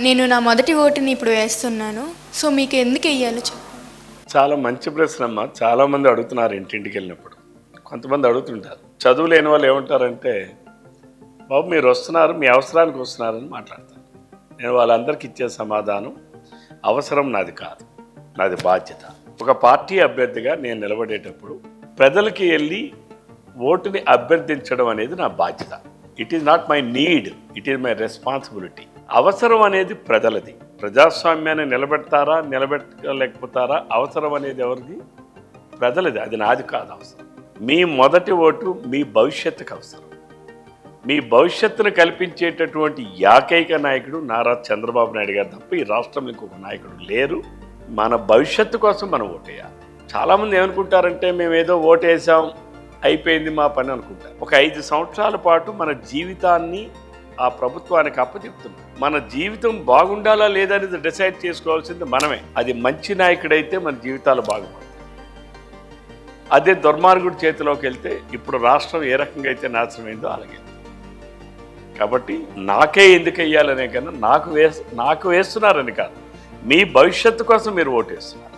నేను నా మొదటి ఓటుని ఇప్పుడు వేస్తున్నాను. సో మీకు ఎందుకు వెయ్యాలో చెప్పండి. చాలా మంచి ప్రశ్న అమ్మ. చాలామంది అడుగుతున్నారు ఇంటింటికి వెళ్ళినప్పుడు. కొంతమంది అడుగుతుంటారు. చదువు లేని వాళ్ళు ఏమంటారంటే, బాబు మీరు వస్తున్నారు, మీ అవసరానికి వస్తున్నారని మాట్లాడతారు. నేను వాళ్ళందరికీ ఇచ్చే సమాధానం, అవసరం నాది కాదు, నాది బాధ్యత. ఒక పార్టీ అభ్యర్థిగా నేను నిలబడేటప్పుడు ప్రజలకి వెళ్ళి ఓటుని అభ్యర్థించడం అనేది నా బాధ్యత. It is not my need, it is my responsibility. అవసరం అనేది ప్రజలది. ప్రజాస్వామ్యాన్ని నిలబెడతారా నిలబెట్టలేకపోతారా, అవసరం అనేది ఎవరిది? ప్రజలది. అది నాది కాదు అవసరం. మీ మొదటి ఓటు మీ భవిష్యత్తుకు అవసరం. మీ భవిష్యత్తును కల్పించేటటువంటి ఏకైక నాయకుడు నారా చంద్రబాబు నాయుడు గారు తప్ప ఈ రాష్ట్రంలో ఇంకొక నాయకుడు లేరు. మన భవిష్యత్తు కోసం మనం ఓటేయాలి. చాలామంది ఏమనుకుంటారంటే, మేము ఏదో ఓటేసాం అయిపోయింది మా పని అనుకుంటారు. ఒక 5 సంవత్సరాల పాటు మన జీవితాన్ని ఆ ప్రభుత్వానికి అప్పచెప్తున్నాం. మన జీవితం బాగుండాలా లేదా అనేది డిసైడ్ చేసుకోవాల్సింది మనమే. అది మంచి నాయకుడైతే మన జీవితాలు బాగుపడతాయి. అదే దుర్మార్గుడి చేతిలోకి వెళ్తే ఇప్పుడు రాష్ట్రం ఏ రకంగా అయితే నాశనమైందో అలాగే. కాబట్టి నాకే ఎందుకు వెయ్యాలనే కన్నా నాకు వేస్తున్నారని కాదు, మీ భవిష్యత్తు కోసం మీరు ఓటేస్తున్నారు.